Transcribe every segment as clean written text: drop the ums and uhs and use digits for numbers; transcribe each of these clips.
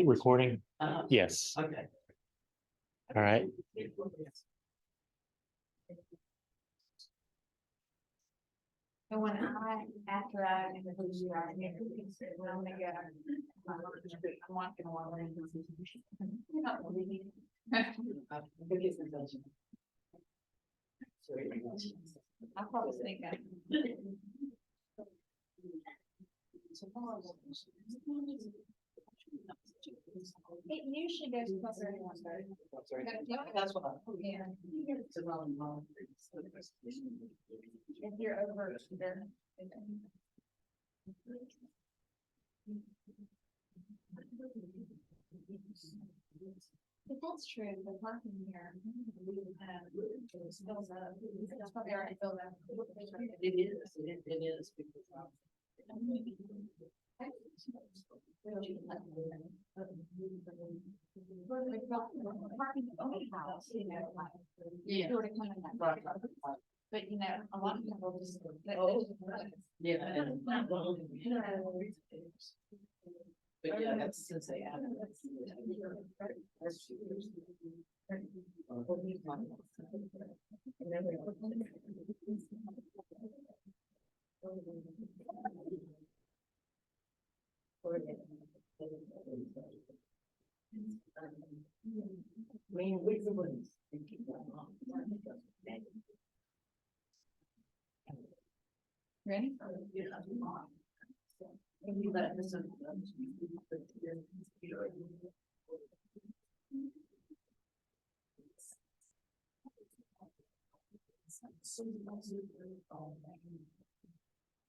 Recording? Yes. Okay. All right. So when after I introduce you, I'm gonna go. I'm walking along. You're not believing. I probably think that. It usually goes plus everyone. That's what I. Yeah. If you're over there. But that's true, the parking here. That's probably already filled out. It is because. Parking only house, you know, like. Yeah. Sort of coming that Right. But you know, a lot of people just. Yeah. But yeah, that's since they added. That's Ready?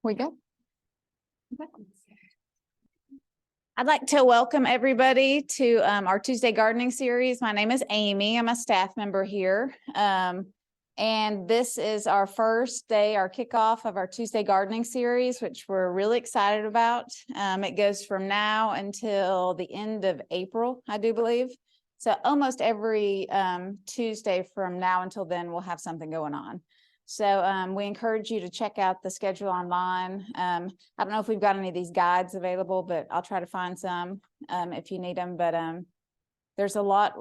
We go. I'd like to welcome everybody to our Tuesday gardening series. My name is Amy. I'm a staff member here. And this is our first day, our kickoff of our Tuesday gardening series, which we're really excited about. It goes from now until the end of April, I do believe. So almost every Tuesday from now until then, we'll have something going on. So we encourage you to check out the schedule online. I don't know if we've got any of these guides available, but I'll try to find some if you need them. But there's a lot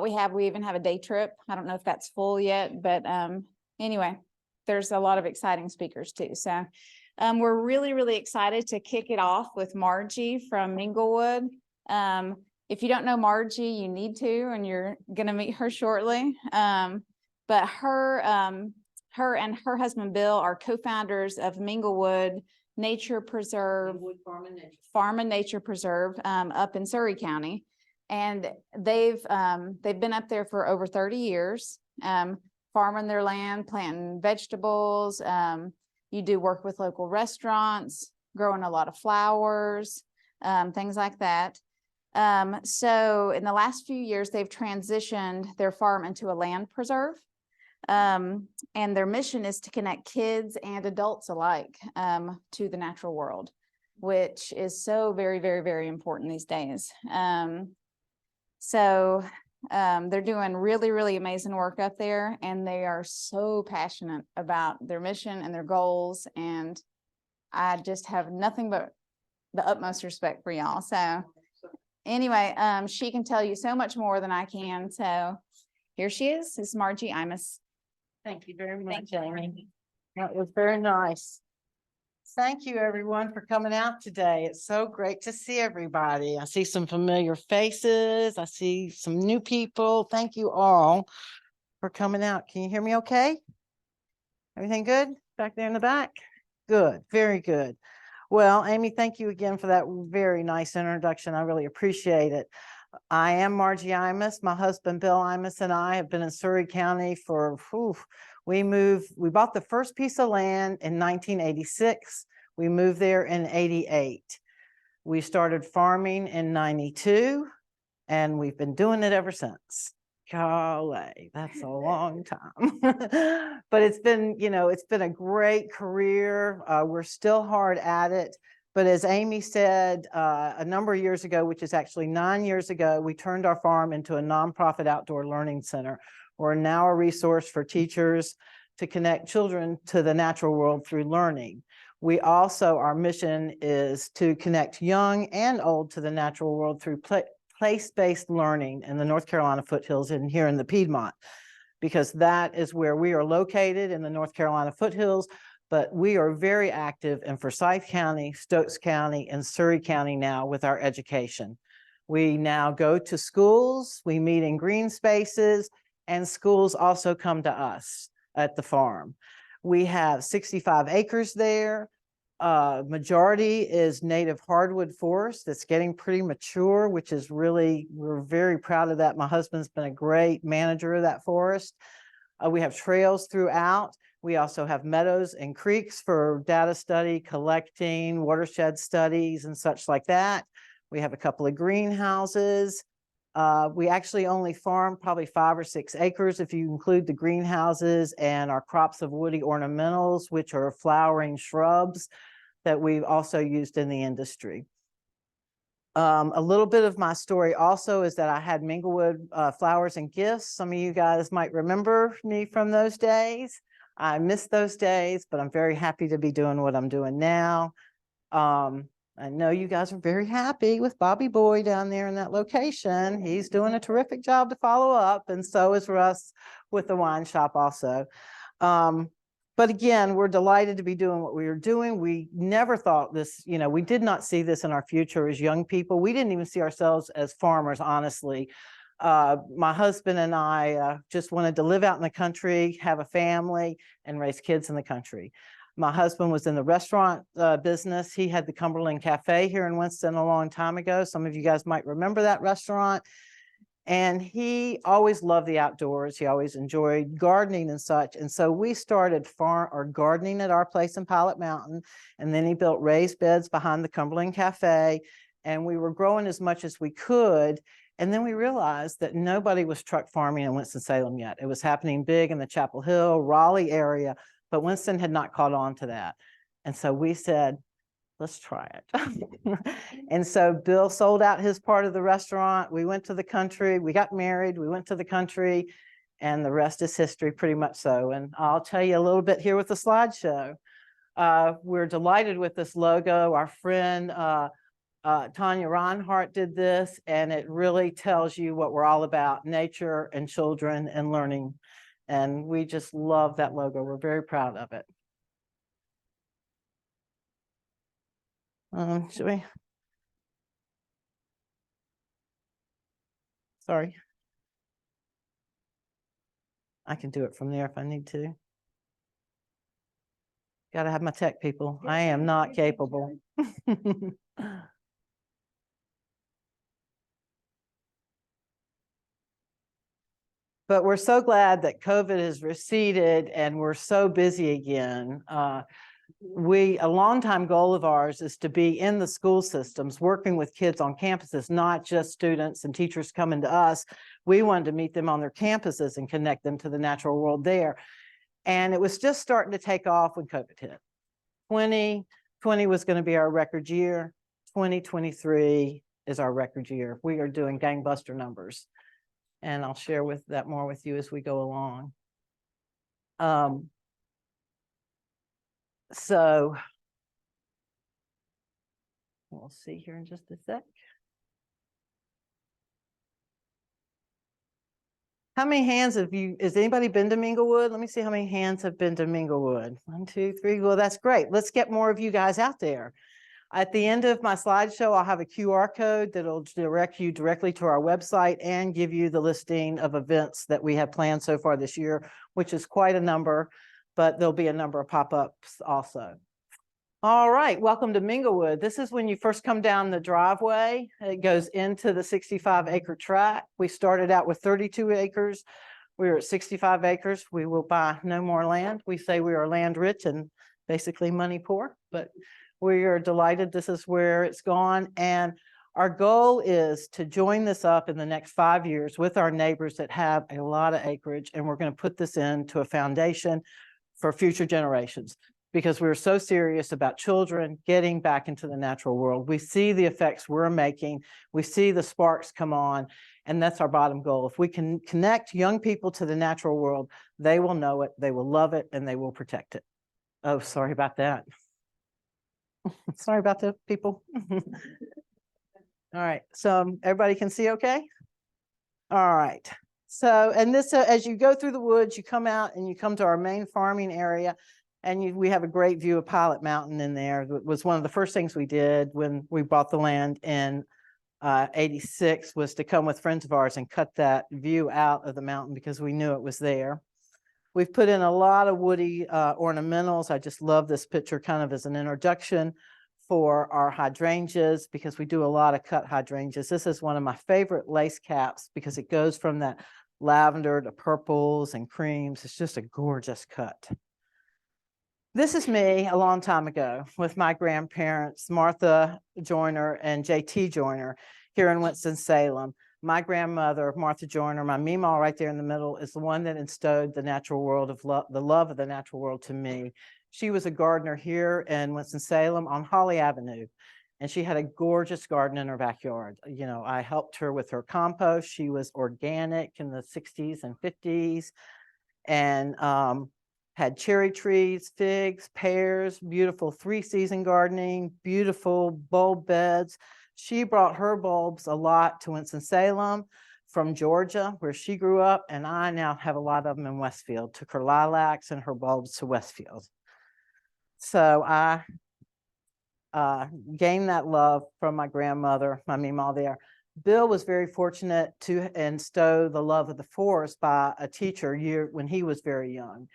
we have. We even have a day trip. I don't know if that's full yet, but anyway, there's a lot of exciting speakers too. So we're really, really excited to kick it off with Margie from Minglewood. If you don't know Margie, you need to, and you're going to meet her shortly. But her and her husband Bill are co-founders of Minglewood Nature Preserve, Farm and Nature Preserve up in Surry County, and they've been up there for over 30 years, farming their land, planting vegetables. You do work with local restaurants, growing a lot of flowers, things like that. So in the last few years, they've transitioned their farm into a land preserve. And their mission is to connect kids and adults alike to the natural world, which is so very, very, very important these days. So they're doing really, really amazing work up there, and they are so passionate about their mission and their goals. And I just have nothing but the utmost respect for y'all. So anyway, she can tell you so much more than I can. So here she is. This is Margie Imus. Thank you very much, Thank you. Amy. That was very nice. Thank you, everyone, for coming out today. It's so great to see everybody. I see some familiar faces. I see some new people. Thank you all for coming out. Can you hear me okay? Everything good back there in the back? Good, very good. Well, Amy, thank you again for that very nice introduction. I really appreciate it. I am Margie Imus. My husband, Bill Imus, and I have been in Surry County for, we bought the first piece of land in 1986. We moved there in 88. We started farming in 92, and we've been doing it ever since. Golly, that's a long time. But it's been, it's been a great career. We're still hard at it. But as Amy said, a number of years ago, which is actually 9 years ago, we turned our farm into a nonprofit outdoor learning center. We're now a resource for teachers to connect children to the natural world through learning. We also, our mission is to connect young and old to the natural world through place-based learning in the North Carolina foothills and here in the Piedmont, because that is where we are located in the North Carolina foothills, but we are very active in Forsyth County, Stokes County, and Surry County now with our education. We now go to schools, we meet in green spaces, and schools also come to us at the farm. We have 65 acres there. Majority is native hardwood forest that's getting pretty mature, which is really, we're very proud of that. My husband's been a great manager of that forest. We have trails throughout. We also have meadows and creeks for data study, collecting, watershed studies and such like that. We have a couple of greenhouses. We actually only farm probably 5 or 6 acres if you include the greenhouses and our crops of woody ornamentals, which are flowering shrubs that we've also used in the industry. A little bit of my story also is that I had Minglewood Flowers and Gifts. Some of you guys might remember me from those days. I miss those days, but I'm very happy to be doing what I'm doing now. I know you guys are very happy with Bobby Boy down there in that location. He's doing a terrific job to follow up, and so is Russ with the wine shop also. But again, we're delighted to be doing what we are doing. We never thought this, you know, we did not see this in our future as young people. We didn't even see ourselves as farmers, honestly. My husband and I just wanted to live out in the country, have a family, and raise kids in the country. My husband was in the restaurant business. He had the Cumberland Cafe here in Winston a long time ago. Some of you guys might remember that restaurant. And he always loved the outdoors. He always enjoyed gardening and such. And so we started gardening at our place in Pilot Mountain. And then he built raised beds behind the Cumberland Cafe. And we were growing as much as we could. And then we realized that nobody was truck farming in Winston-Salem yet. It was happening big in the Chapel Hill, Raleigh area, but Winston had not caught on to that. And so we said, let's try it. And so Bill sold out his part of the restaurant. We went to the country, we got married, we went to the country, and the rest is history, pretty much so. And I'll tell you a little bit here with the slideshow. We're delighted with this logo. Our friend Tanya Reinhardt did this, and it really tells you what we're all about, nature and children and learning. And we just love that logo. We're very proud of it. Should we? Sorry. I can do it from there if I need to. Got to have my tech people. I am not capable. But we're so glad that COVID has receded and we're so busy again. A longtime goal of ours is to be in the school systems, working with kids on campuses, not just students and teachers coming to us. We wanted to meet them on their campuses and connect them to the natural world there. And it was just starting to take off when COVID hit. 2020 was going to be our record year. 2023 is our record year. We are doing gangbuster numbers. And I'll share that more with you as we go along. So we'll see here in just a sec. How many hands has anybody been to Minglewood? Let me see how many hands have been to Minglewood. 1, 2, 3. Well, that's great. Let's get more of you guys out there. At the end of my slideshow, I'll have a QR code that'll direct you directly to our website and give you the listing of events that we have planned so far this year, which is quite a number, but there'll be a number of pop-ups also. All right, welcome to Minglewood. This is when you first come down the driveway. It goes into the 65-acre tract. We started out with 32 acres. We were at 65 acres. We will buy no more land. We say we are land rich and basically money poor, but we are delighted this is where it's gone. And our goal is to join this up in the next 5 years with our neighbors that have a lot of acreage. And we're going to put this into a foundation for future generations because we're so serious about children getting back into the natural world. We see the effects we're making. We see the sparks come on, and that's our bottom goal. If we can connect young people to the natural world, they will know it, they will love it, and they will protect it. Oh, sorry about that. Sorry about the people. All right, so everybody can see okay? All right, so, and this, as you go through the woods, you come out and you come to our main farming area, and we have a great view of Pilot Mountain in there. It was one of the first things we did when we bought the land in 86, was to come with friends of ours and cut that view out of the mountain because we knew it was there. We've put in a lot of woody ornamentals. I just love this picture kind of as an introduction for our hydrangeas, because we do a lot of cut hydrangeas. This is one of my favorite lace caps because it goes from that lavender to purples and creams. It's just a gorgeous cut. This is me a long time ago with my grandparents, Martha Joyner and JT Joyner, here in Winston-Salem. My grandmother, Martha Joyner, my Meemaw right there in the middle, is the one that instilled the natural world of the love of the natural world to me. She was a gardener here in Winston-Salem on Holly Avenue, and she had a gorgeous garden in her backyard. You know, I helped her with her compost. She was organic in the 60s and 50s, and had cherry trees, figs, pears, beautiful 3-season gardening, beautiful bulb beds. She brought her bulbs a lot to Winston-Salem from Georgia, where she grew up, and I now have a lot of them in Westfield. Took her lilacs and her bulbs to Westfield. So I gained that love from my grandmother, my Meemaw there. Bill was very fortunate to instow the love of the forest by a teacher when he was very young.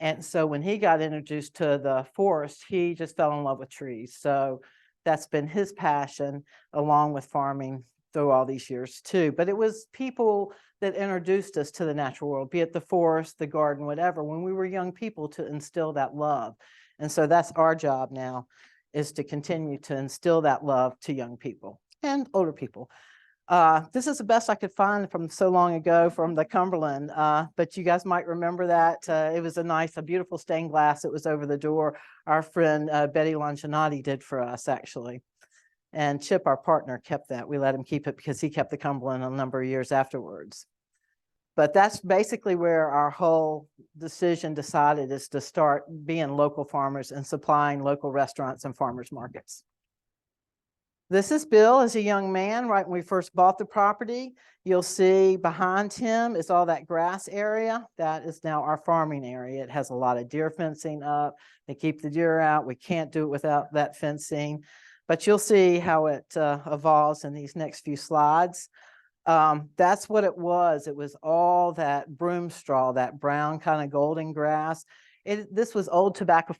And so when he got introduced to the forest, he just fell in love with trees. So that's been his passion, along with farming through all these years too. But it was people that introduced us to the natural world, be it the forest, the garden, whatever, when we were young people, to instill that love. And so that's our job now, is to continue to instill that love to young people and older people. This is the best I could find from so long ago from the Cumberland, but you guys might remember that. It was a beautiful stained glass that was over the door. Our friend Betty Longinati did for us, actually. And Chip, our partner, kept that. We let him keep it because he kept the Cumberland a number of years afterwards. But that's basically where our whole decision decided, is to start being local farmers and supplying local restaurants and farmers markets. This is Bill as a young man, right when we first bought the property. You'll see behind him is all that grass area. That is now our farming area. It has a lot of deer fencing up. They keep the deer out. We can't do it without that fencing. But you'll see how it evolves in these next few slides. That's what it was. It was all that broom straw, that brown kind of golden grass. This was old tobacco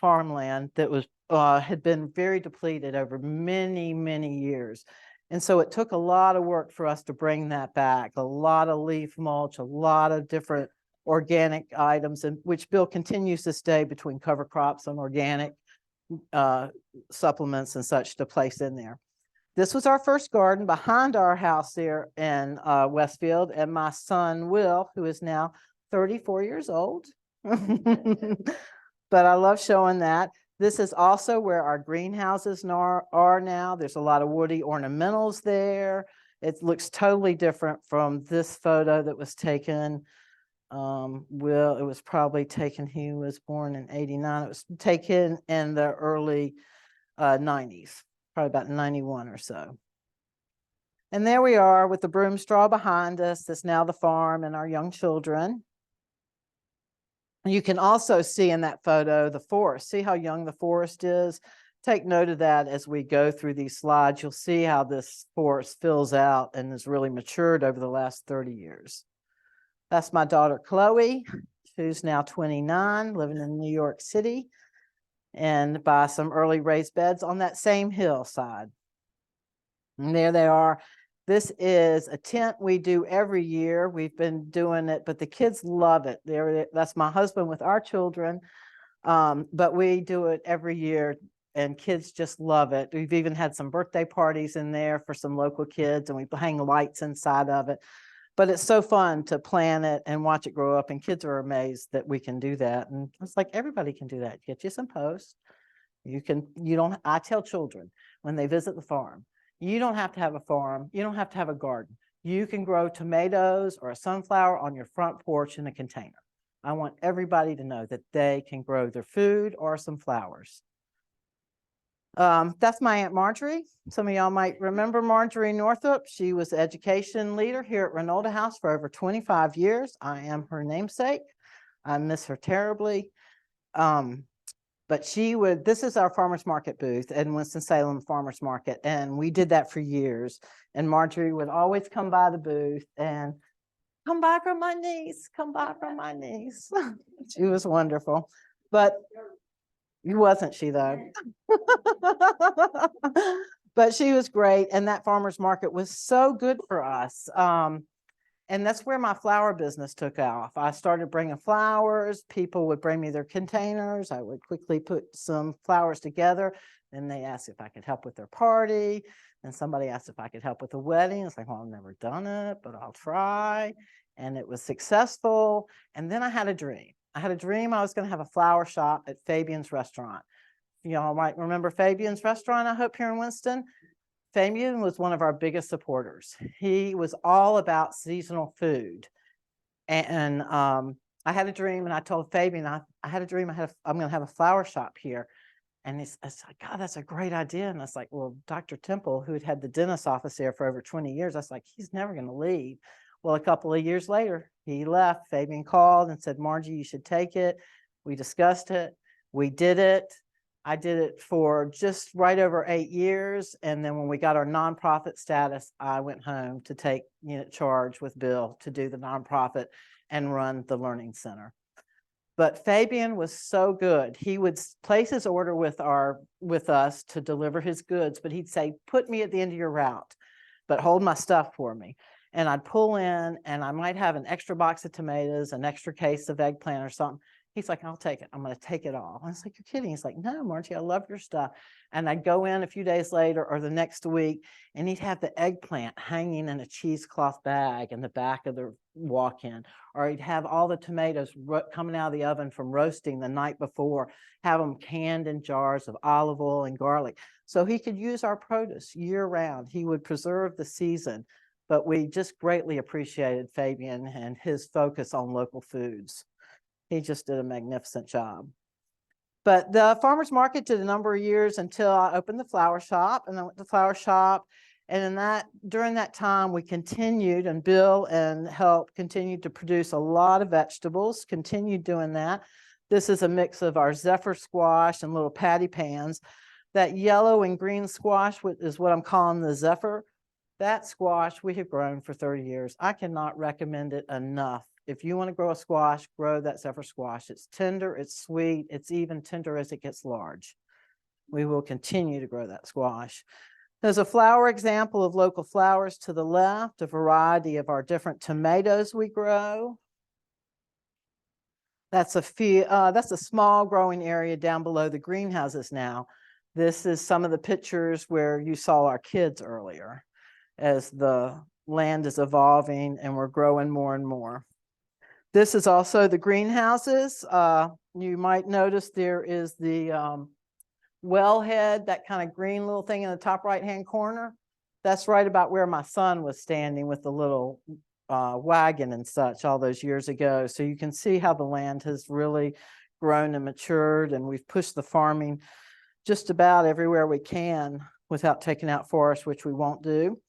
farmland that was had been very depleted over many, many years. And so it took a lot of work for us to bring that back, a lot of leaf mulch, a lot of different organic items, and which Bill continues to stay between cover crops and organic supplements and such to place in there. This was our first garden behind our house there in Westfield, and my son, Will, who is now 34 years old. But I love showing that. This is also where our greenhouses are now. There's a lot of woody ornamentals there. It looks totally different from this photo that was taken. Will, it was probably taken, he was born in 89. It was taken in the early 90s, probably about 91 or so. And there we are with the broom straw behind us. That's now the farm and our young children. You can also see in that photo the forest. See how young the forest is? Take note of that as we go through these slides. You'll see how this forest fills out and has really matured over the last 30 years. That's my daughter, Chloe, who's now 29, living in New York City, and by some early raised beds on that same hillside. And there they are. This is a tent we do every year. We've been doing it, but the kids love it. That's my husband with our children, but we do it every year, and kids just love it. We've even had some birthday parties in there for some local kids, and we hang lights inside of it. But it's so fun to plan it and watch it grow up, and kids are amazed that we can do that. And it's like everybody can do that. Get you some posts. I tell children when they visit the farm, you don't have to have a farm. You don't have to have a garden. You can grow tomatoes or a sunflower on your front porch in a container. I want everybody to know that they can grow their food or some flowers. That's my Aunt Marjorie. Some of y'all might remember Marjorie Northup. She was the education leader here at Renolda House for over 25 years. I am her namesake. I miss her terribly. But this is our farmer's market booth in Winston-Salem Farmer's Market. And we did that for years. And Marjorie would always come by the booth and come by from my niece, come by from my niece. She was wonderful. But wasn't she though? But she was great. And that farmer's market was so good for us. And that's where my flower business took off. I started bringing flowers. People would bring me their containers. I would quickly put some flowers together. Then they asked if I could help with their party. And somebody asked if I could help with the wedding. It's like, well, I've never done it, but I'll try. And it was successful. And then I had a dream. I had a dream I was going to have a flower shop at Fabian's Restaurant. Y'all might remember Fabian's Restaurant, I hope, here in Winston. Fabian was one of our biggest supporters. He was all about seasonal food. And I had a dream, and I told Fabian, I had a dream, I'm going to have a flower shop here. And I was like, God, that's a great idea. And I was like, well, Dr. Temple, who had the dentist office there for over 20 years, I was like, he's never going to leave. Well, a couple of years later, he left. Fabian called and said, Margie, you should take it. We discussed it. We did it. I did it for just right over 8 years. And then when we got our nonprofit status, I went home to take unit charge with Bill to do the nonprofit and run the learning center. But Fabian was so good. He would place his order with us to deliver his goods, but he'd say, put me at the end of your route, but hold my stuff for me. And I'd pull in and I might have an extra box of tomatoes, an extra case of eggplant or something. He's like, I'll take it. I'm going to take it all. I was like, you're kidding. He's like, no, Margie, I love your stuff. And I'd go in a few days later or the next week, and he'd have the eggplant hanging in a cheesecloth bag in the back of the walk-in, or he'd have all the tomatoes coming out of the oven from roasting the night before, have them canned in jars of olive oil and garlic. So he could use our produce year round. He would preserve the season, but we just greatly appreciated Fabian and his focus on local foods. He just did a magnificent job. But the farmer's market did a number of years until I opened the flower shop, and I went to the flower shop. And during that time, we continued, and Bill and help continued to produce a lot of vegetables, continued doing that. This is a mix of our Zephyr squash and little patty pans. That yellow and green squash is what I'm calling the Zephyr. That squash we have grown for 30 years. I cannot recommend it enough. If you want to grow a squash, grow that Zephyr squash. It's tender, it's sweet, it's even tender as it gets large. We will continue to grow that squash. There's a flower example of local flowers to the left, a variety of our different tomatoes we grow. That's a small growing area down below the greenhouses now. This is some of the pictures where you saw our kids earlier as the land is evolving and we're growing more and more. This is also the greenhouses. You might notice there is the wellhead, that kind of green little thing in the top right-hand corner. That's right about where my son was standing with the little wagon and such all those years ago. So you can see how the land has really grown and matured, and we've pushed the farming just about everywhere we can without taking out forests, which we won't do.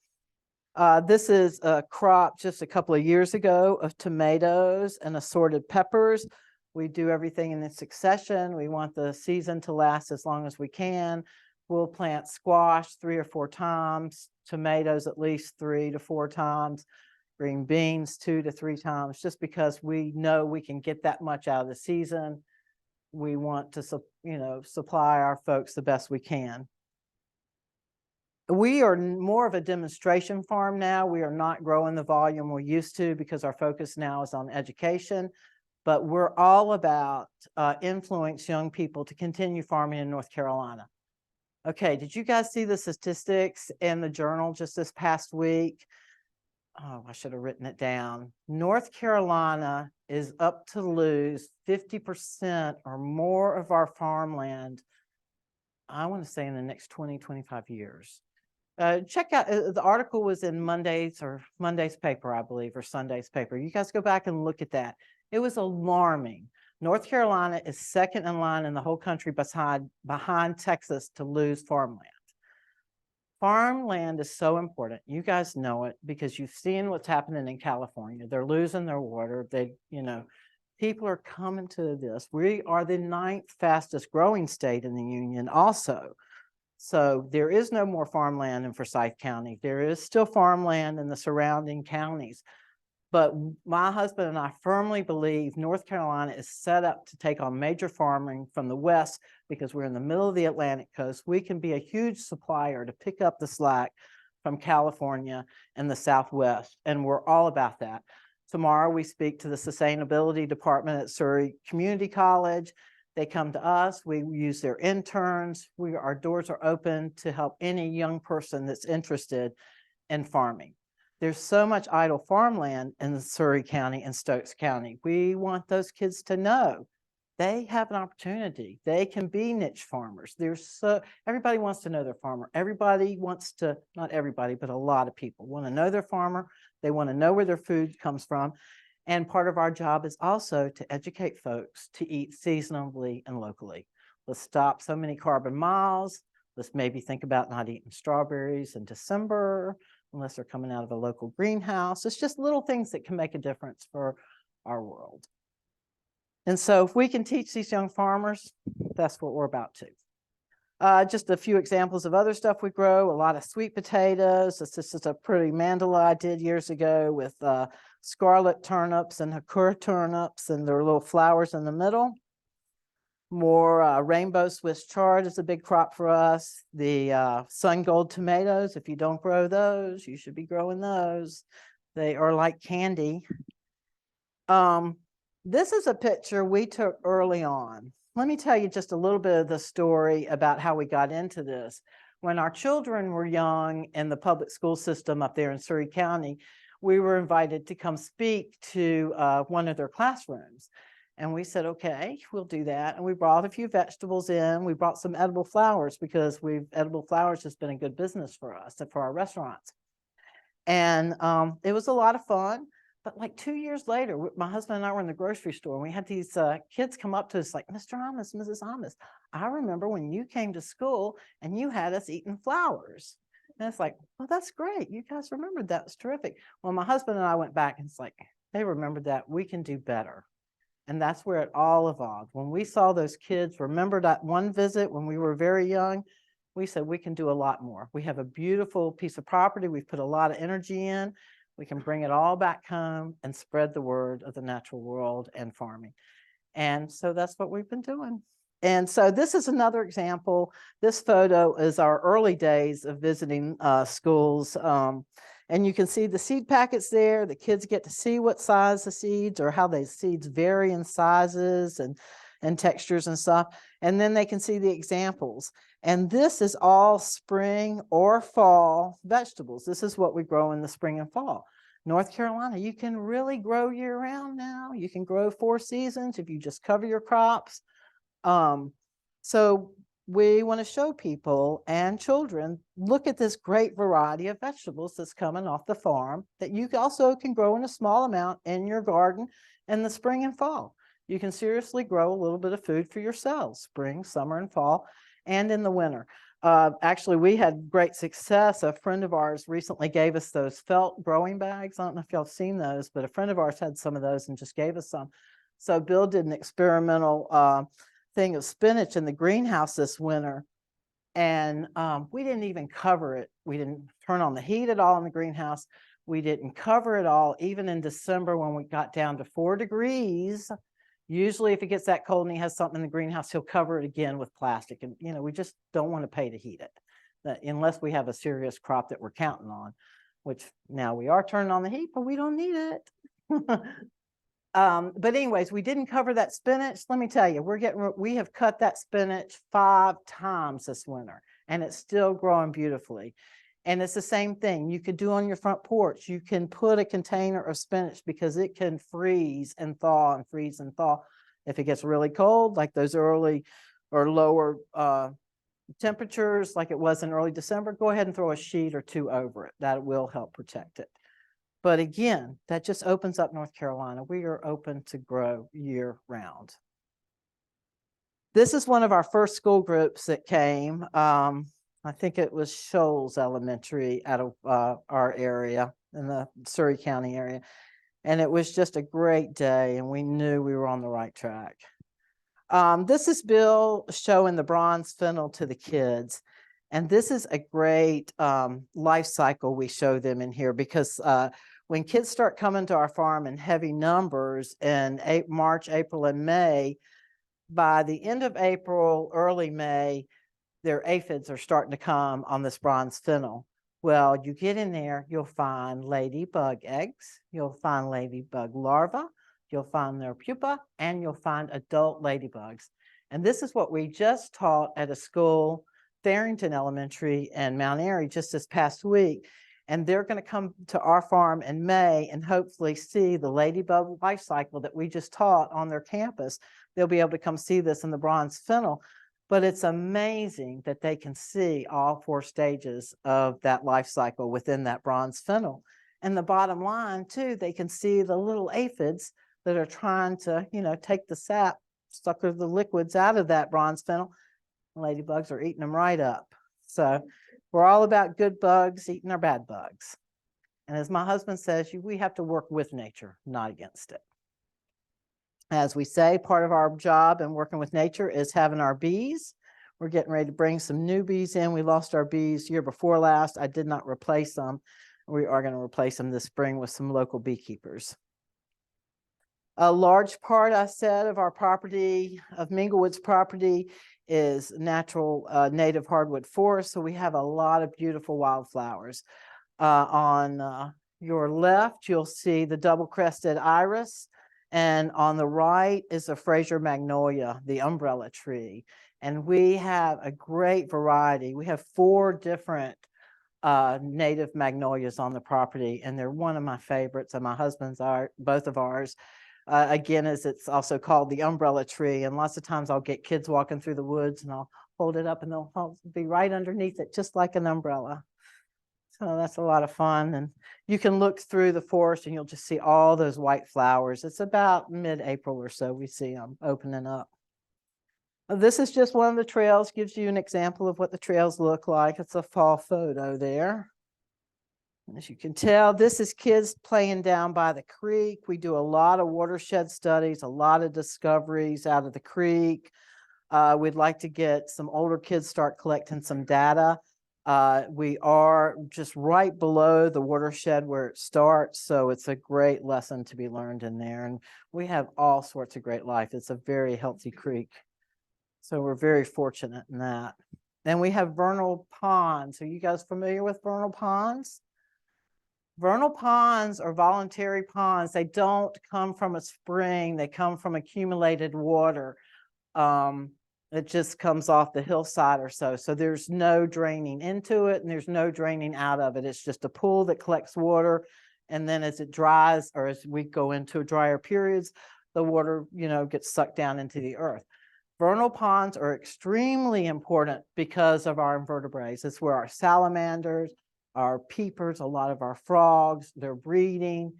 This is a crop just a couple of years ago of tomatoes and assorted peppers. We do everything in succession. We want the season to last as long as we can. We'll plant squash 3 or 4 times, tomatoes at least 3 to 4 times, green beans 2 to 3 times, just because we know we can get that much out of the season. We want to, supply our folks the best we can. We are more of a demonstration farm now. We are not growing the volume we used to because our focus now is on education, but we're all about influence young people to continue farming in North Carolina. Okay, did you guys see the statistics in the journal just this past week? Oh, I should have written it down. North Carolina is up to lose 50% or more of our farmland, I want to say in the next 20, 25 years. Check out, the article was in Monday's paper, I believe, or Sunday's paper. You guys go back and look at that. It was alarming. North Carolina is second in line in the whole country behind Texas to lose farmland. Farmland is so important. You guys know it because you've seen what's happening in California. They're losing their water. People are coming to this. We are the 9th fastest growing state in the union also. So there is no more farmland in Forsyth County. There is still farmland in the surrounding counties. But my husband and I firmly believe North Carolina is set up to take on major farming from the west because we're in the middle of the Atlantic coast. We can be a huge supplier to pick up the slack from California and the Southwest, and we're all about that. Tomorrow we speak to the sustainability department at Surry Community College. They come to us, we use their interns. Our doors are open to help any young person that's interested in farming. There's so much idle farmland in Surry County and Stokes County. We want those kids to know they have an opportunity. They can be niche farmers. Everybody wants to know their farmer. Everybody wants to, not everybody, but a lot of people want to know their farmer. They want to know where their food comes from. And part of our job is also to educate folks to eat seasonably and locally. Let's stop so many carbon miles. Let's maybe think about not eating strawberries in December, unless they're coming out of a local greenhouse. It's just little things that can make a difference for our world. And so if we can teach these young farmers, that's what we're about to. Just a few examples of other stuff we grow, a lot of sweet potatoes. This is a pretty mandala I did years ago with scarlet turnips and hikura turnips, and there are little flowers in the middle. More rainbow Swiss chard is a big crop for us. The sun gold tomatoes, if you don't grow those, you should be growing those. They are like candy. This is a picture we took early on. Let me tell you just a little bit of the story about how we got into this. When our children were young in the public school system up there in Surry County, we were invited to come speak to one of their classrooms. And we said, okay, we'll do that. And we brought a few vegetables in. We brought some edible flowers because edible flowers has been a good business for us and for our restaurants. And it was a lot of fun. But like 2 years later, my husband and I were in the grocery store and we had these kids come up to us like, Mr. Imus, Mrs. Imus, I remember when you came to school and you had us eating flowers. And it's like, well, that's great. You guys remembered that. It's terrific. Well, my husband and I went back and it's like, they remembered that. We can do better. And that's where it all evolved. When we saw those kids remember that one visit when we were very young, we said we can do a lot more. We have a beautiful piece of property. We've put a lot of energy in. We can bring it all back home and spread the word of the natural world and farming. And so that's what we've been doing. And so this is another example. This photo is our early days of visiting schools. And you can see the seed packets there. The kids get to see what size the seeds or how the seeds vary in sizes and textures and stuff. And then they can see the examples. And this is all spring or fall vegetables. This is what we grow in the spring and fall. North Carolina, you can really grow year round now. You can grow 4 seasons if you just cover your crops. So we want to show people and children, look at this great variety of vegetables that's coming off the farm that you also can grow in a small amount in your garden in the spring and fall. You can seriously grow a little bit of food for yourselves, spring, summer, and fall, and in the winter. Actually, we had great success. A friend of ours recently gave us those felt growing bags. I don't know if y'all have seen those, but a friend of ours had some of those and just gave us some. So Bill did an experimental thing of spinach in the greenhouse this winter. And we didn't even cover it. We didn't turn on the heat at all in the greenhouse. We didn't cover it all, even in December when we got down to 4 degrees. Usually if it gets that cold and he has something in the greenhouse, he'll cover it again with plastic. And, we just don't want to pay to heat it unless we have a serious crop that we're counting on, which now we are turning on the heat, but we don't need it. But anyways, we didn't cover that spinach. Let me tell you, we have cut that spinach 5 times this winter and it's still growing beautifully. And it's the same thing you could do on your front porch. You can put a container of spinach because it can freeze and thaw and freeze and thaw. If it gets really cold, like those early or lower temperatures, like it was in early December, go ahead and throw a sheet or 2 over it. That will help protect it. But again, that just opens up North Carolina. We are open to grow year round. This is one of our first school groups that came. I think it was Shoals Elementary out of our area in the Surry County area. And it was just a great day, and we knew we were on the right track. This is Bill showing the bronze fennel to the kids. And this is a great life cycle we show them in here, because when kids start coming to our farm in heavy numbers in March, April, and May, by the end of April, early May, their aphids are starting to come on this bronze fennel. Well, you get in there, you'll find ladybug eggs, you'll find ladybug larvae, you'll find their pupa, and you'll find adult ladybugs. And this is what we just taught at a school, Tharrington Elementary and Mount Airy, just this past week. And they're going to come to our farm in May and hopefully see the ladybug life cycle that we just taught on their campus. They'll be able to come see this in the bronze fennel. But it's amazing that they can see all 4 stages of that life cycle within that bronze fennel. And the bottom line too, they can see the little aphids that are trying to, take the sap, sucker the liquids out of that bronze fennel. Ladybugs are eating them right up. So we're all about good bugs eating our bad bugs. And as my husband says, we have to work with nature, not against it. As we say, part of our job in working with nature is having our bees. We're getting ready to bring some new bees in. We lost our bees year before last. I did not replace them. We are going to replace them this spring with some local beekeepers. A large part, I said, of our property, of Minglewood's property, is natural native hardwood forest. So we have a lot of beautiful wildflowers. On your left, you'll see the double-crested iris. And on the right is a Fraser magnolia, the umbrella tree. And we have a great variety. We have 4 different native magnolias on the property, and they're one of my favorites, and my husband's both of ours. Again, as it's also called the umbrella tree. And lots of times I'll get kids walking through the woods and I'll hold it up and they'll be right underneath it, just like an umbrella. So that's a lot of fun. And you can look through the forest and you'll just see all those white flowers. It's about mid-April or so we see them opening up. This is just one of the trails, gives you an example of what the trails look like. It's a fall photo there. And as you can tell, this is kids playing down by the creek. We do a lot of watershed studies, a lot of discoveries out of the creek. We'd like to get some older kids start collecting some data. We are just right below the watershed where it starts, so it's a great lesson to be learned in there. And we have all sorts of great life. It's a very healthy creek, so we're very fortunate in that. Then we have vernal ponds. Are you guys familiar with vernal ponds? Vernal ponds are voluntary ponds. They don't come from a spring. They come from accumulated water. It just comes off the hillside or so. So there's no draining into it and there's no draining out of it. It's just a pool that collects water. And then as it dries, or as we go into drier periods, the water, gets sucked down into the earth. Vernal ponds are extremely important because of our invertebrates. It's where our salamanders, our peepers, a lot of our frogs, they're breeding,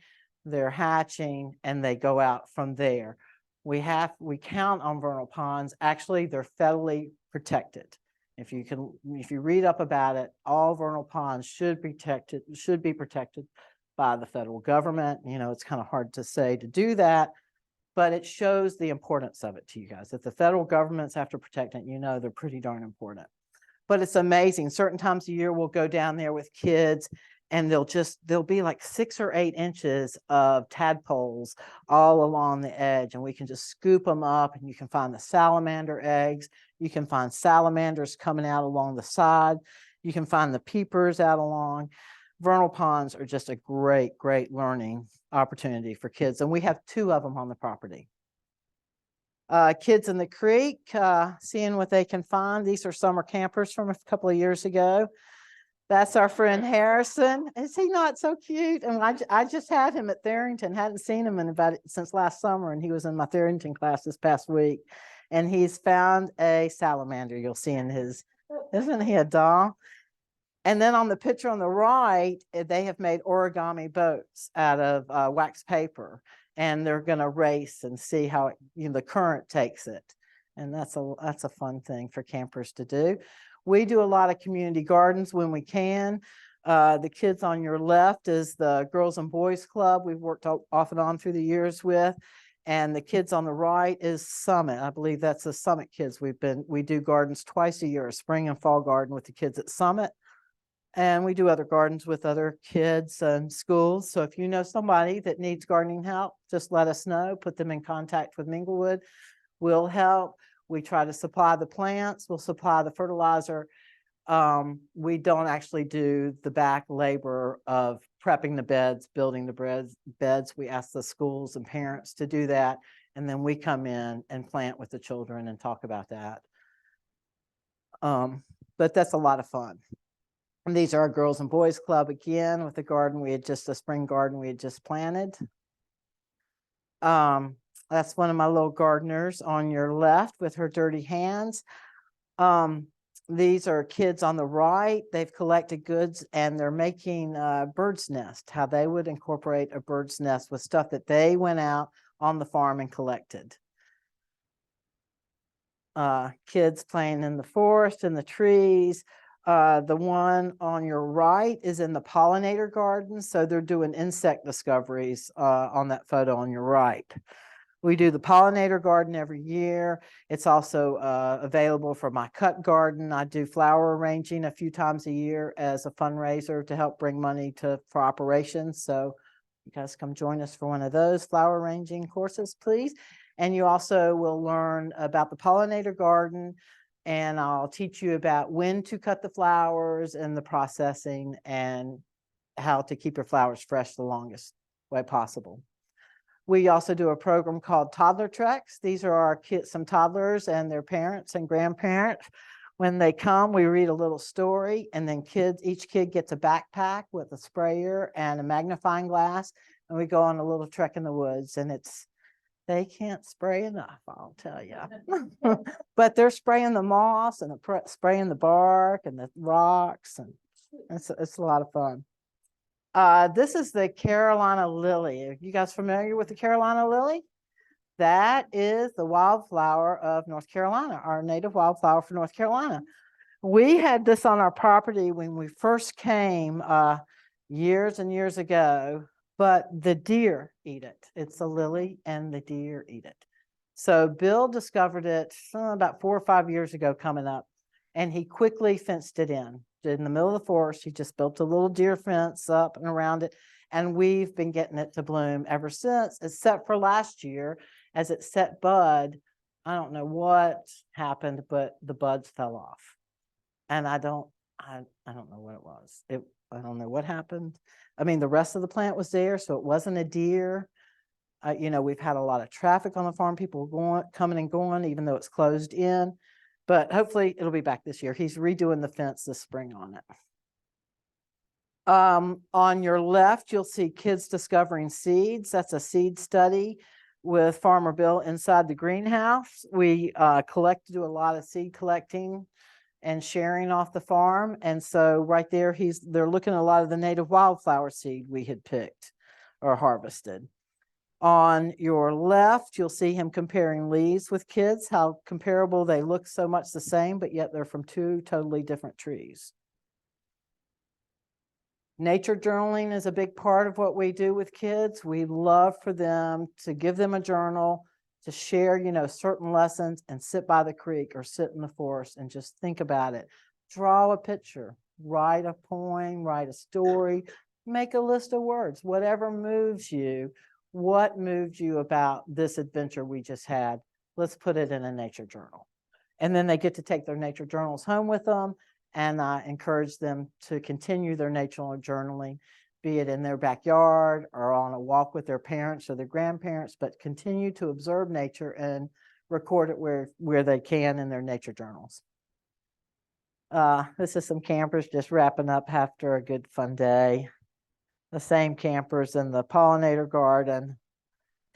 they're hatching, and they go out from there. We count on vernal ponds. Actually, they're federally protected. If you read up about it, all vernal ponds should be protected by the federal government. It's kind of hard to say to do that, but it shows the importance of it to you guys. If the federal government's after protecting it, they're pretty darn important. But it's amazing. Certain times of year, we'll go down there with kids and there'll be like 6 or 8 inches of tadpoles all along the edge, and we can just scoop them up, and you can find the salamander eggs. You can find salamanders coming out along the side. You can find the peepers out along. Vernal ponds are just a great, great learning opportunity for kids, and we have 2 of them on the property. Kids in the creek, seeing what they can find. These are summer campers from a couple of years ago. That's our friend Harrison. Is he not so cute? And I just had him at Tharrington, hadn't seen him since last summer, and he was in my Tharrington class this past week. And he's found a salamander. You'll see in his, isn't he a doll? And then on the picture on the right, they have made origami boats out of wax paper, and they're going to race and see how the current takes it. And that's a fun thing for campers to do. We do a lot of community gardens when we can. The kids on your left is the Girls and Boys Club we've worked off and on through the years with. And the kids on the right is Summit. I believe that's the Summit kids. We do gardens twice a year, a spring and fall garden with the kids at Summit. And we do other gardens with other kids and schools. So if you know somebody that needs gardening help, just let us know, put them in contact with Minglewood. We'll help. We try to supply the plants, we'll supply the fertilizer. We don't actually do the back labor of prepping the beds, building the beds. We ask the schools and parents to do that. And then we come in and plant with the children and talk about that. But that's a lot of fun. And these are our Girls and Boys Club again with the garden. We had just a spring garden we had just planted. That's one of my little gardeners on your left with her dirty hands. These are kids on the right. They've collected goods and they're making a bird's nest, how they would incorporate a bird's nest with stuff that they went out on the farm and collected. Kids playing in the forest and the trees. The one on your right is in the pollinator garden. So they're doing insect discoveries on that photo on your right. We do the pollinator garden every year. It's also available for my cut garden. I do flower arranging a few times a year as a fundraiser to help bring money for operations. So you guys come join us for one of those flower arranging courses, please. And you also will learn about the pollinator garden, and I'll teach you about when to cut the flowers and the processing and how to keep your flowers fresh the longest way possible. We also do a program called Toddler Treks. These are our kids, some toddlers and their parents and grandparents. When they come, we read a little story, and then each kid gets a backpack with a sprayer and a magnifying glass, and we go on a little trek in the woods, and they can't spray enough, I'll tell you. But they're spraying the moss and spraying the bark and the rocks, and it's a lot of fun. This is the Carolina lily. Are you guys familiar with the Carolina lily? That is the wildflower of North Carolina, our native wildflower for North Carolina. We had this on our property when we first came years and years ago, but the deer eat it. It's a lily and the deer eat it. So Bill discovered it about 4 or 5 years ago coming up, and he quickly fenced it in the middle of the forest. He just built a little deer fence up and around it, and we've been getting it to bloom ever since, except for last year as it set bud. I don't know what happened, but the buds fell off, and I don't know what it was. I don't know what happened. I mean, the rest of the plant was there, so it wasn't a deer. We've had a lot of traffic on the farm, people coming and going, even though it's closed in. But hopefully it'll be back this year. He's redoing the fence this spring on it. On your left, you'll see Kids Discovering Seeds. That's a seed study with Farmer Bill inside the greenhouse. We do a lot of seed collecting and sharing off the farm. And so right there, they're looking at a lot of the native wildflower seed we had picked or harvested. On your left, you'll see him comparing leaves with kids, how comparable they look, so much the same, but yet they're from 2 totally different trees. Nature journaling is a big part of what we do with kids. We love for them to give them a journal, to share, certain lessons, and sit by the creek or sit in the forest and just think about it. Draw a picture, write a poem, write a story, make a list of words, whatever moves you. What moved you about this adventure we just had? Let's put it in a nature journal. And then they get to take their nature journals home with them, and I encourage them to continue their nature journaling, be it in their backyard or on a walk with their parents or their grandparents, but continue to observe nature and record it where they can in their nature journals. This is some campers just wrapping up after a good fun day. The same campers in the pollinator garden,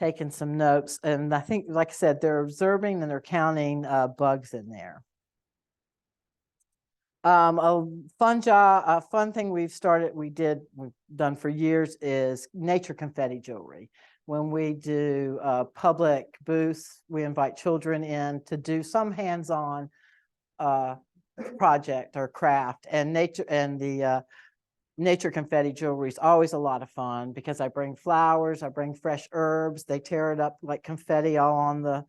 taking some notes. And I think, like I said, they're observing and they're counting bugs in there. A fun thing we've done for years is nature confetti jewelry. When we do public booths, we invite children in to do some hands-on project or craft, and the nature confetti jewelry is always a lot of fun because I bring flowers, I bring fresh herbs, they tear it up like confetti all on the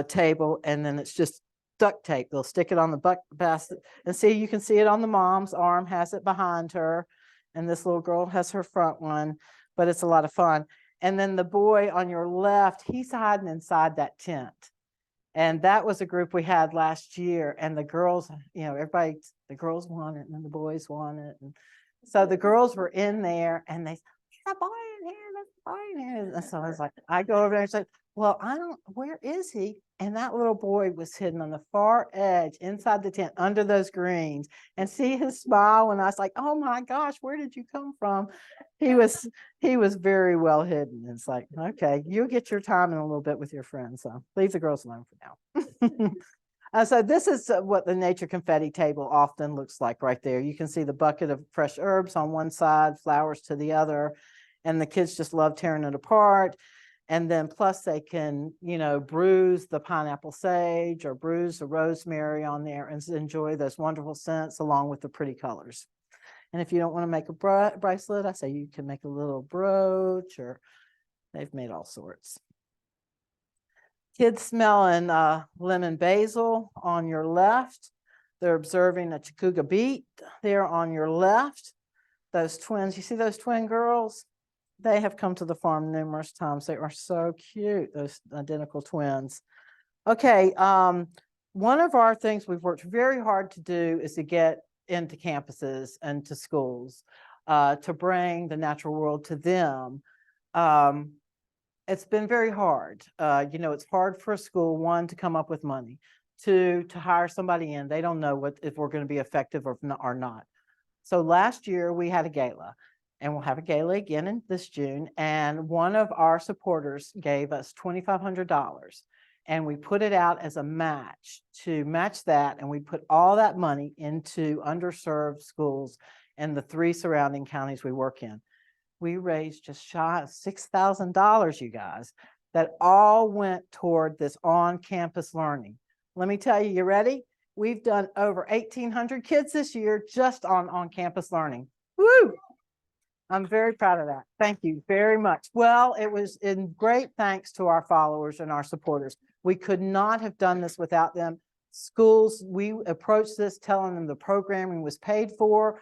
table, and then it's just duct tape. They'll stick it on the basket, and see, you can see it on the mom's arm, has it behind her, and this little girl has her front one, but it's a lot of fun. And then the boy on your left, he's hiding inside that tent. And that was a group we had last year, and the girls, you know, everybody, the girls want it and then the boys want it. And so the girls were in there and they said, there's a boy in here, there's a boy in here. And so I was like, I go over there and say, well, where is he? And that little boy was hidden on the far edge inside the tent under those greens, and see his smile. And I was like, oh my gosh, where did you come from? He was very well hidden. It's like, okay, you'll get your time in a little bit with your friends. So leave the girls alone for now. So this is what the nature confetti table often looks like right there. You can see the bucket of fresh herbs on one side, flowers to the other, and the kids just love tearing it apart. And then plus they can, you know, bruise the pineapple sage or bruise the rosemary on there and enjoy those wonderful scents along with the pretty colors. And if you don't want to make a bracelet, I say you can make a little brooch, or they've made all sorts. Kids smelling lemon basil on your left. They're observing a chakuga beet there on your left. Those twins, you see those twin girls? They have come to the farm numerous times. They are so cute, those identical twins. Okay, one of our things we've worked very hard to do is to get into campuses and to schools to bring the natural world to them. It's been very hard. You know, it's hard for a school, one, to come up with money, two, to hire somebody in. They don't know if we're going to be effective or not. So last year we had a gala, and we'll have a gala again in this June. And one of our supporters gave us $2,500, and we put it out as a match to match that. And we put all that money into underserved schools in the 3 surrounding counties we work in. We raised just shy of $6,000, you guys, that all went toward this on-campus learning. Let me tell you, you ready? We've done over 1,800 kids this year just on on-campus learning. Woo! I'm very proud of that. Thank you very much. Well, it was in great thanks to our followers and our supporters. We could not have done this without them. Schools, we approached this telling them the programming was paid for.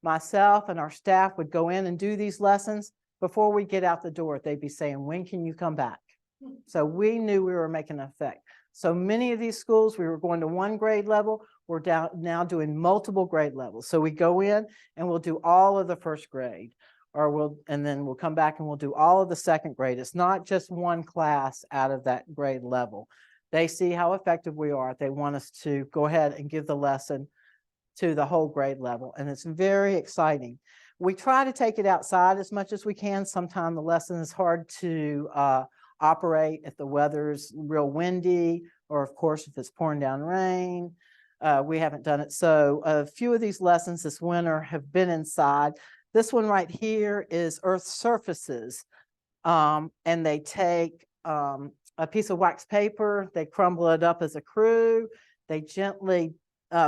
Myself and our staff would go in and do these lessons. Before we get out the door, they'd be saying, when can you come back? So we knew we were making an effect. So many of these schools, we were going to 1 grade level. We're now doing multiple grade levels. So we go in and we'll do all of the 1st grade, and then we'll come back and we'll do all of the 2nd grade. It's not just one class out of that grade level. They see how effective we are. They want us to go ahead and give the lesson to the whole grade level, and it's very exciting. We try to take it outside as much as we can. Sometimes the lesson is hard to operate if the weather's real windy, or of course if it's pouring down rain. We haven't done it. So a few of these lessons this winter have been inside. This one right here is earth surfaces, and they take a piece of wax paper, they crumble it up as a crew, they gently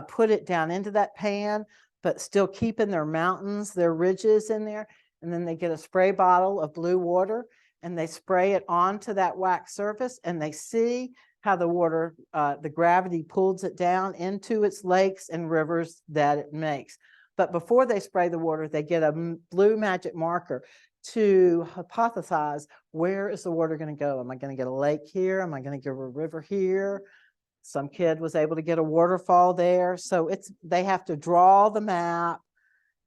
put it down into that pan, but still keeping their mountains, their ridges in there. And then they get a spray bottle of blue water and they spray it onto that wax surface, and they see how the water, the gravity pulls it down into its lakes and rivers that it makes. But before they spray the water, they get a blue magic marker to hypothesize, where is the water going to go? Am I going to get a lake here? Am I going to get a river here? Some kid was able to get a waterfall there. So they have to draw the map,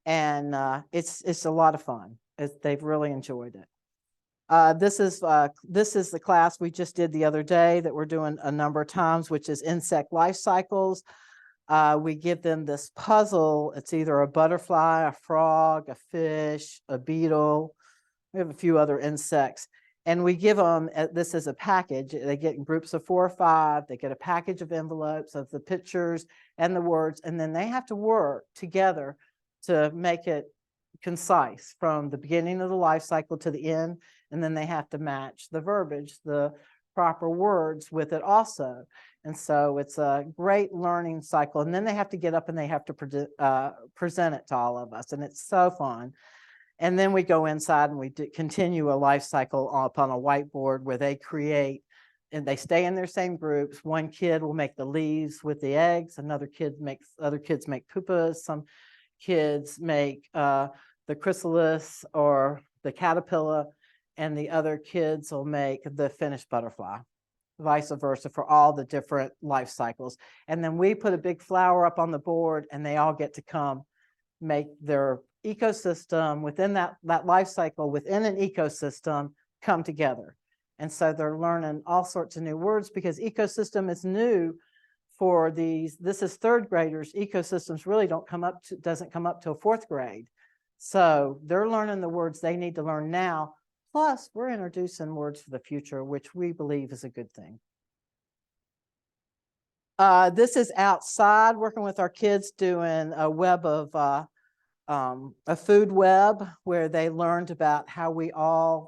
and it's a lot of fun. They've really enjoyed it. This is the class we just did the other day that we're doing a number of times, which is insect life cycles. We give them this puzzle. It's either a butterfly, a frog, a fish, a beetle. We have a few other insects. And we give them this as a package. They get in groups of 4 or 5. They get a package of envelopes of the pictures and the words, and then they have to work together to make it concise from the beginning of the life cycle to the end, and then they have to match the verbiage, the proper words with it also. And so it's a great learning cycle. And then they have to get up and they have to present it to all of us. And it's so fun. And then we go inside and we continue a life cycle up on a whiteboard where they create, and they stay in their same groups. One kid will make the leaves with the eggs. Other kids make pupas. Some kids make the chrysalis or the caterpillar, and the other kids will make the finished butterfly, vice versa for all the different life cycles. And then we put a big flower up on the board and they all get to come make their ecosystem within that life cycle, within an ecosystem, come together. And so they're learning all sorts of new words because ecosystem is new for these. This is third graders. Ecosystems really doesn't come up till fourth grade. So they're learning the words they need to learn now. Plus, we're introducing words for the future, which we believe is a good thing. This is outside working with our kids doing a web of a food web where they learned about how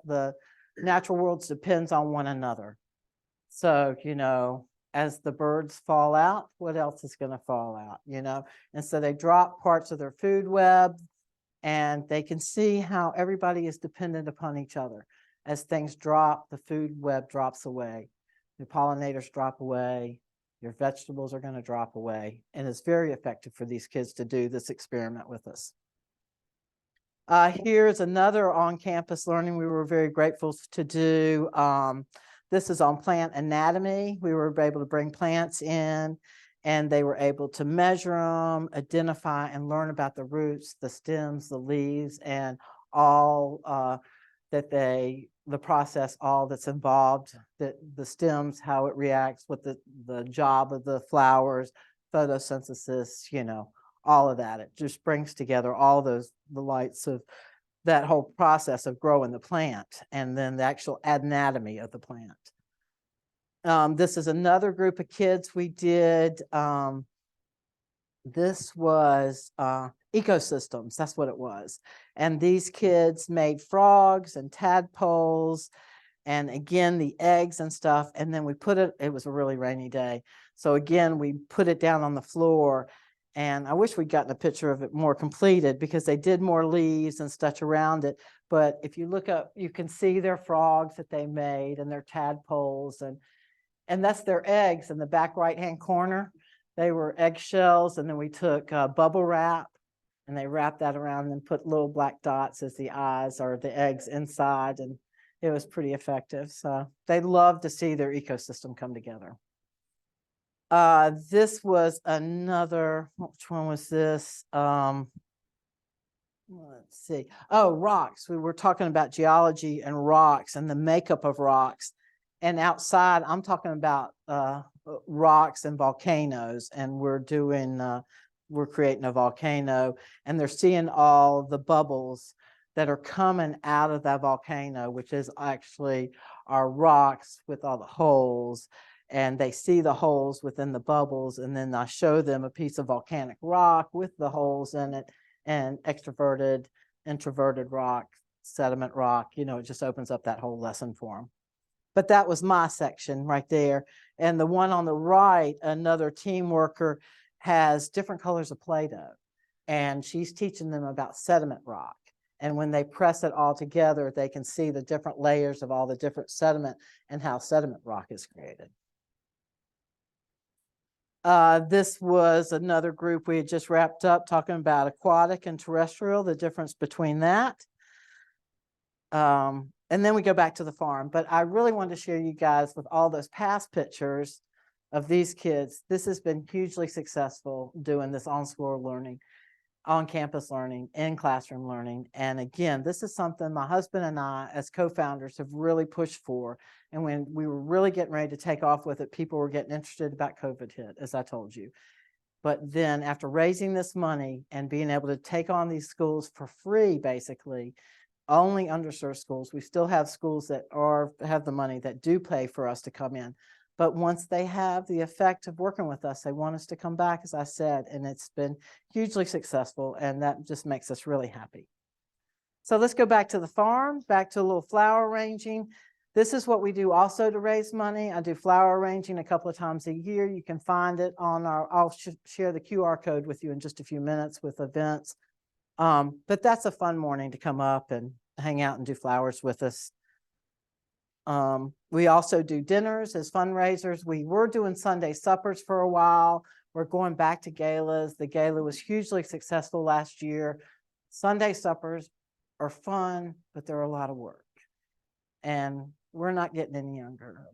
the natural world depends on one another. So, as the birds fall out, what else is going to fall out, And so they drop parts of their food web and they can see how everybody is dependent upon each other. As things drop, the food web drops away. The pollinators drop away. Your vegetables are going to drop away. And it's very effective for these kids to do this experiment with us. Here's another on-campus learning we were very grateful to do. This is on plant anatomy. We were able to bring plants in and they were able to measure them, identify and learn about the roots, the stems, the leaves, and all the process, all that's involved, the stems, how it reacts, what the job of the flowers, photosynthesis, all of that. It just brings together all the lights of that whole process of growing the plant and then the actual anatomy of the plant. This is another group of kids we did. This was ecosystems, that's what it was. And these kids made frogs and tadpoles and again, the eggs and stuff. And then we it was a really rainy day. So again, we put it down on the floor. And I wish we'd gotten a picture of it more completed because they did more leaves and stuff around it. But if you look up, you can see their frogs that they made and their tadpoles. And that's their eggs in the back right-hand corner. They were eggshells. And then we took bubble wrap and they wrapped that around and put little black dots as the eyes or the eggs inside. And it was pretty effective. So they love to see their ecosystem come together. This was another, which one was this? Let's see. Oh, rocks. We were talking about geology and rocks and the makeup of rocks. And outside, I'm talking about rocks and volcanoes. And we're creating a volcano and they're seeing all the bubbles that are coming out of that volcano, which is actually our rocks with all the holes. And they see the holes within the bubbles. And then I show them a piece of volcanic rock with the holes in it and extroverted, introverted rock, sediment rock. It just opens up that whole lesson for them. But that was my section right there. And the one on the right, another team worker has different colors of Play-Doh. And she's teaching them about sediment rock. And when they press it all together, they can see the different layers of all the different sediment and how sediment rock is created. This was another group we had just wrapped up talking about aquatic and terrestrial, the difference between that. And then we go back to the farm. But I really wanted to share you guys with all those past pictures of these kids. This has been hugely successful doing this on-school learning, on-campus learning, in-classroom learning. And again, this is something my husband and I as co-founders have really pushed for. And when we were really getting ready to take off with it, people were getting interested about COVID hit, as I told you. But then after raising this money and being able to take on these schools for free, basically, only underserved schools, we still have schools that have the money that do pay for us to come in. But once they have the effect of working with us, they want us to come back, as I said, and it's been hugely successful, and that just makes us really happy. So let's go back to the farm, back to a little flower arranging. This is what we do also to raise money. I do flower arranging a couple of times a year. You can find it on I'll share the QR code with you in just a few minutes with events. But that's a fun morning to come up and hang out and do flowers with us. We also do dinners as fundraisers. We were doing Sunday suppers for a while. We're going back to galas. The gala was hugely successful last year. Sunday suppers are fun, but they're a lot of work. And we're not getting any younger.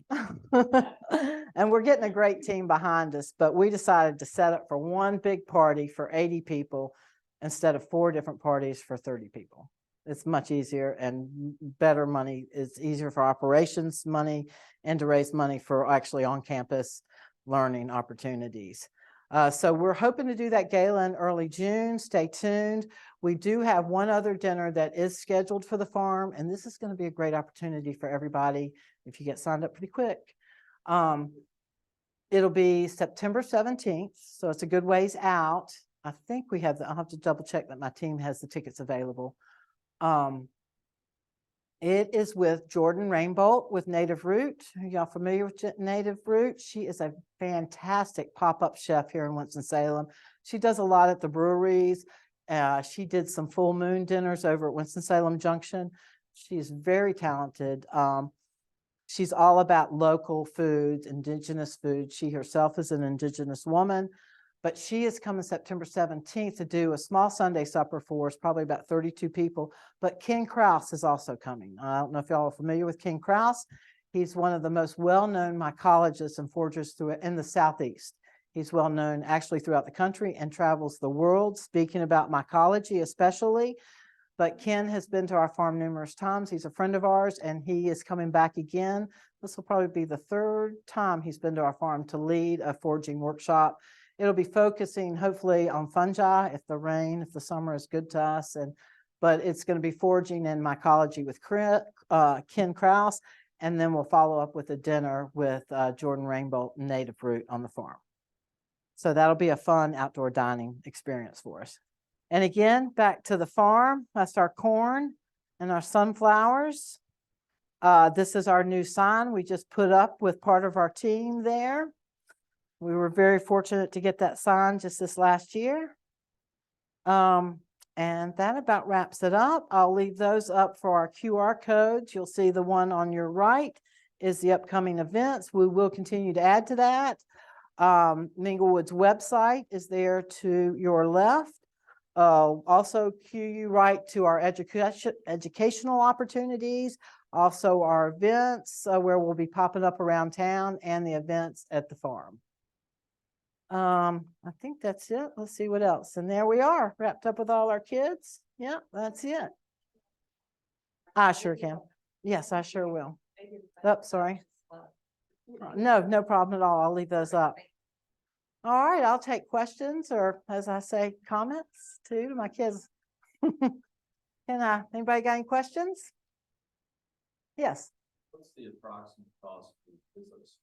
And we're getting a great team behind us, but we decided to set up for one big party for 80 people instead of 4 different parties for 30 people. It's much easier and better money. It's easier for operations money and to raise money for actually on-campus learning opportunities. So we're hoping to do that gala in early June. Stay tuned. We do have one other dinner that is scheduled for the farm, and this is going to be a great opportunity for everybody if you get signed up pretty quick. It'll be September 17th, so it's a good ways out. I think we have I'll have to double check that my team has the tickets available. It is with Jordan Rainbolt with Native Root. Are y'all familiar with Native Root? She is a fantastic pop-up chef here in Winston-Salem. She does a lot at the breweries. She did some full moon dinners over at Winston-Salem Junction. She's very talented. She's all about local foods, indigenous food. She herself is an indigenous woman, but she is coming September 17th to do a small Sunday supper for us, probably about 32 people. But Ken Krause is also coming. I don't know if y'all are familiar with Ken Krause. He's one of the most well-known mycologists and foragers in the Southeast. He's well-known actually throughout the country and travels the world speaking about mycology especially. But Ken has been to our farm numerous times. He's a friend of ours, and he is coming back again. This will probably be the 3rd time he's been to our farm to lead a foraging workshop. It'll be focusing hopefully on fungi if the summer is good to us. But it's going to be foraging and mycology with Ken Krause. And then we'll follow up with a dinner with Jordan Rainbolt and Native Root on the farm. So that'll be a fun outdoor dining experience for us. And again, back to the farm. That's our corn and our sunflowers. This is our new sign we just put up with part of our team there. We were very fortunate to get that sign just this last year. And that about wraps it up. I'll leave those up for our QR codes. You'll see the one on your right is the upcoming events. We will continue to add to that. Minglewood's website is there to your left. Also cue you right to our educational opportunities, also our events where we'll be popping up around town, and the events at the farm. I think that's it. Let's see what else. And there we are, wrapped up with all our kids. Yeah, that's it. I sure can. Yes, I sure will. Oh, sorry. No problem at all. I'll leave those up. All right, I'll take questions, or as I say, comments too to my kids. Anybody got any questions? Yes. What's the approximate cost of visits?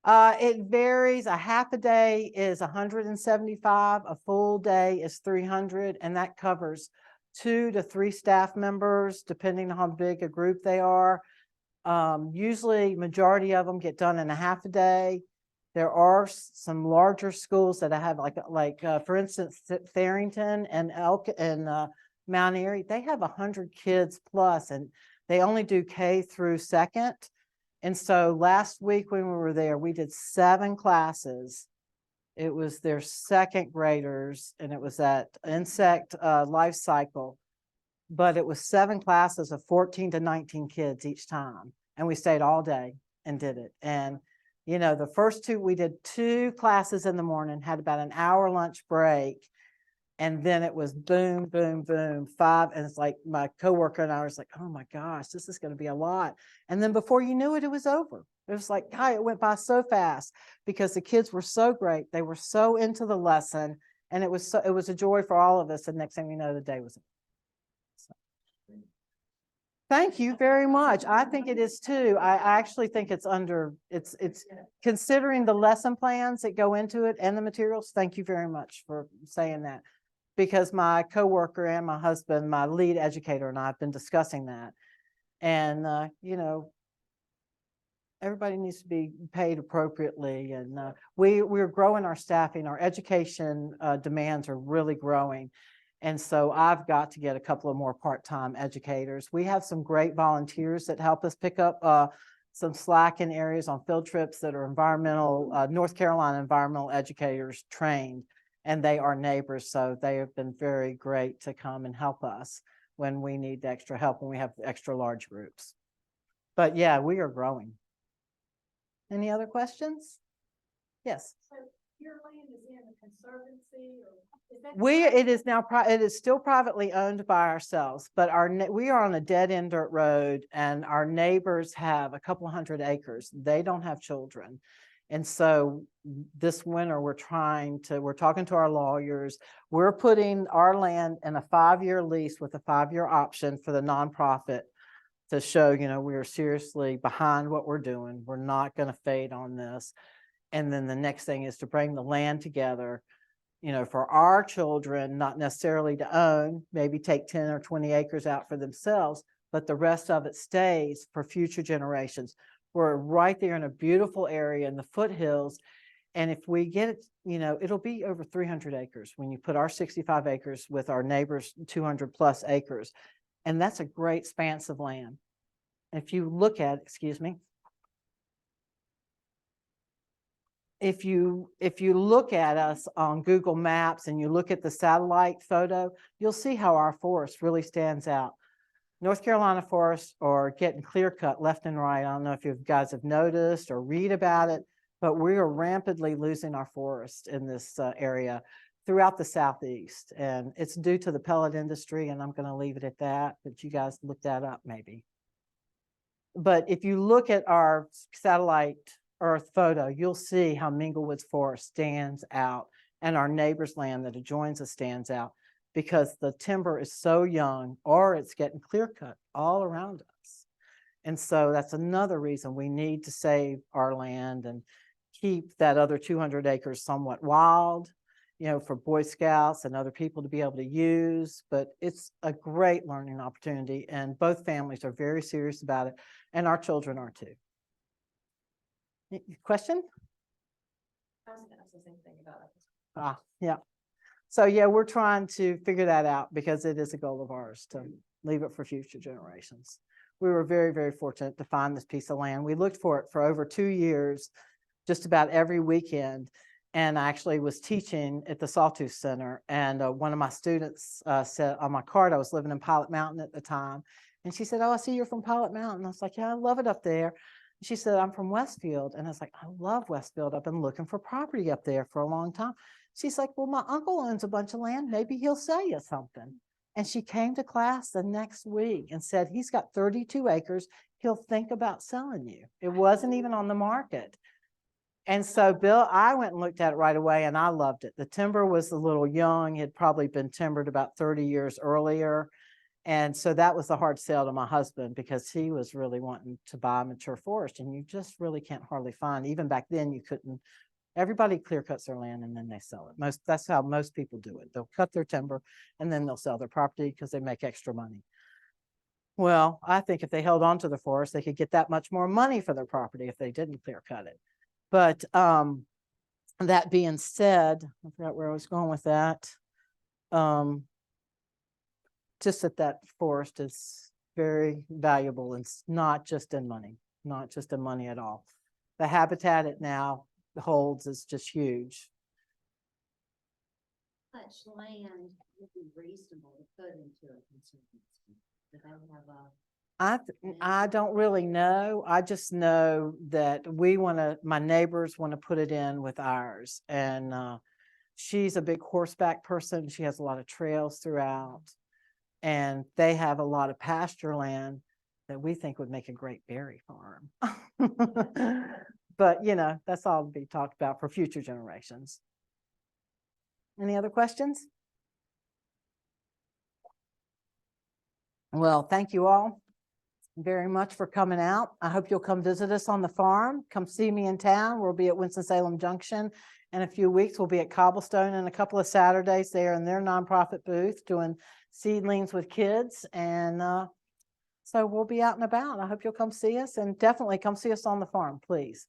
It varies. A half a day is 175, a full day is 300, and that covers 2 to 3 staff members, depending on how big a group they are. Usually, majority of them get done in a half a day. There are some larger schools that I have, for instance, Tharrington and Elk and Mount Airy. They have 100 kids plus, and they only do K through 2nd. And so last week when we were there, we did 7 classes. It was their 2nd graders, and it was that insect life cycle. But it was 7 classes of 14 to 19 kids each time. And we stayed all day and did it. And, you know, the first 2, we did 2 classes in the morning, had about an hour lunch break. And then it was boom, boom, boom, 5. And it's like my coworker and I was like, oh my gosh, this is going to be a lot. And then before you knew it, it was over. It was like, God, it went by so fast because the kids were so great. They were so into the lesson, and it was a joy for all of us. And next thing we know, the day was. So. Thank you very much. I think it is too. I actually think it's considering the lesson plans that go into it and the materials. Thank you very much for saying that. because my coworker and my husband, my lead educator, and I have been discussing that. And, you know, everybody needs to be paid appropriately. And we're growing our staffing. Our education demands are really growing. And so I've got to get a couple of more part-time educators. We have some great volunteers that help us pick up some slack in areas on field trips that are environmental, North Carolina environmental educators trained, and they are neighbors. So they have been very great to come and help us when we need extra help, when we have extra large groups. But yeah, we are growing. Any other questions? Yes. So your land is in a conservancy or? Is that It is now, it is still privately owned by ourselves, but we are on a dead end dirt road, and our neighbors have a couple hundred acres. They don't have children. And so this winter we're talking to our lawyers. We're putting our land in a 5-year lease with a 5-year option for the nonprofit to show, you know, we are seriously behind what we're doing. We're not going to fade on this. And then the next thing is to bring the land together, you know, for our children, not necessarily to own, maybe take 10 or 20 acres out for themselves, but the rest of it stays for future generations. We're right there in a beautiful area in the foothills. And if we get it, you know, it'll be over 300 acres when you put our 65 acres with our neighbors' 200 plus acres. And that's a great expanse of land. If you look at, excuse me, if you look at us on Google Maps and you look at the satellite photo, you'll see how our forest really stands out. North Carolina forests are getting clear cut left and right. I don't know if you guys have noticed or read about it, but we are rapidly losing our forest in this area throughout the Southeast. And it's due to the pellet industry, and I'm going to leave it at that, but you guys look that up maybe. But if you look at our satellite Earth photo, you'll see how Minglewood's forest stands out, and our neighbor's land that adjoins us stands out, because the timber is so young, or it's getting clear cut all around us. And so that's another reason we need to save our land and keep that other 200 acres somewhat wild, you know, for Boy Scouts and other people to be able to use. But it's a great learning opportunity, and both families are very serious about it, and our children are too. Question? I was gonna ask the same thing about it. Yeah. So yeah, we're trying to figure that out, because it is a goal of ours to leave it for future generations. We were very, very fortunate to find this piece of land. We looked for it for over 2 years, just about every weekend. And I actually was teaching at the Sawtooth Center. And one of my students said on my card, I was living in Pilot Mountain at the time. And she said, "Oh, I see you're from Pilot Mountain." I was like, "Yeah, I love it up there." She said, "I'm from Westfield." And I was like, "I love Westfield. I've been looking for property up there for a long time." She's like, "Well, my uncle owns a bunch of land. Maybe he'll sell you something." And she came to class the next week and said, "He's got 32 acres. He'll think about selling you." It wasn't even on the market. And so Bill, I went and looked at it right away, and I loved it. The timber was a little young. It had probably been timbered about 30 years earlier. And so that was a hard sell to my husband, because he was really wanting to buy a mature forest, and you just really can't hardly find. Even back then, you couldn't. Everybody clear cuts their land and then they sell it. That's how most people do it. They'll cut their timber and then they'll sell their property because they make extra money. Well, I think if they held on to the forest, they could get that much more money for their property if they didn't clear cut it. But that being said, I forgot where I was going with that. Just that forest is very valuable, and it's not just in money, not just in money at all. The habitat it now holds is just huge. Much land would be reasonable to put into a conservancy? Do they have a? I don't really know. I just know that my neighbors want to put it in with ours. And she's a big horseback person. She has a lot of trails throughout. And they have a lot of pasture land that we think would make a great berry farm. But, you know, that's all to be talked about for future generations. Any other questions? Well, thank you all. very much for coming out. I hope you'll come visit us on the farm. Come see me in town. We'll be at Winston-Salem Junction in a few weeks. We'll be at Cobblestone in a couple of Saturdays there in their nonprofit booth doing seedlings with kids. And so we'll be out and about. I hope you'll come see us, and definitely come see us on the farm, please.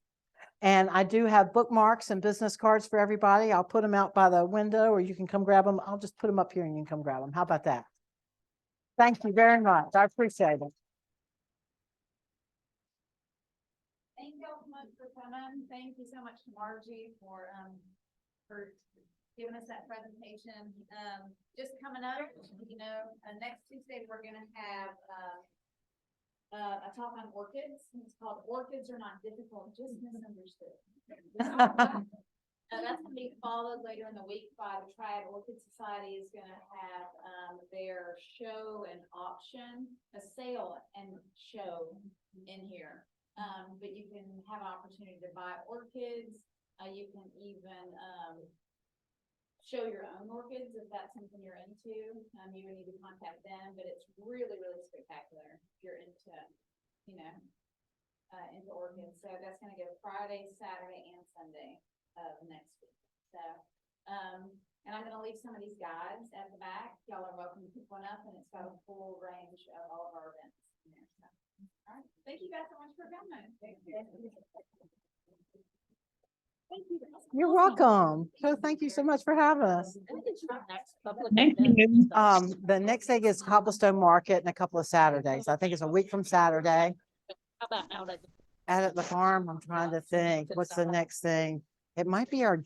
And I do have bookmarks and business cards for everybody. I'll put them out by the window, or you can come grab them. I'll just put them up here and you can come grab them. How about that? Thank you very much. I appreciate it. Thank you all so much for coming. Thank you so much to Margie for giving us that presentation. Just coming up, next Tuesday, we're gonna have a talk on orchids. It's called Orchids Are Not Difficult, Just Misunderstood. That's gonna be followed later in the week by the Triad Orchid Society is gonna have their show and auction, a sale and show in here. But you can have an opportunity to buy orchids. You can even show your own orchids if that's something you're into. You would need to contact them, but it's really, really spectacular if you're into, into orchids. So that's gonna go Friday, Saturday, and Sunday of next week. So, and I'm gonna leave some of these guides at the back. Y'all are welcome to pick one up, and it's got a full range of all of our events in there. So, all right. Thank you guys so much for coming. Thank you. You're welcome. So thank you so much for having us. Thank you. The next thing is Cobblestone Market in a couple of Saturdays. I think it's a week from Saturday. Out at the farm. I'm trying to think, what's the next thing? It might be our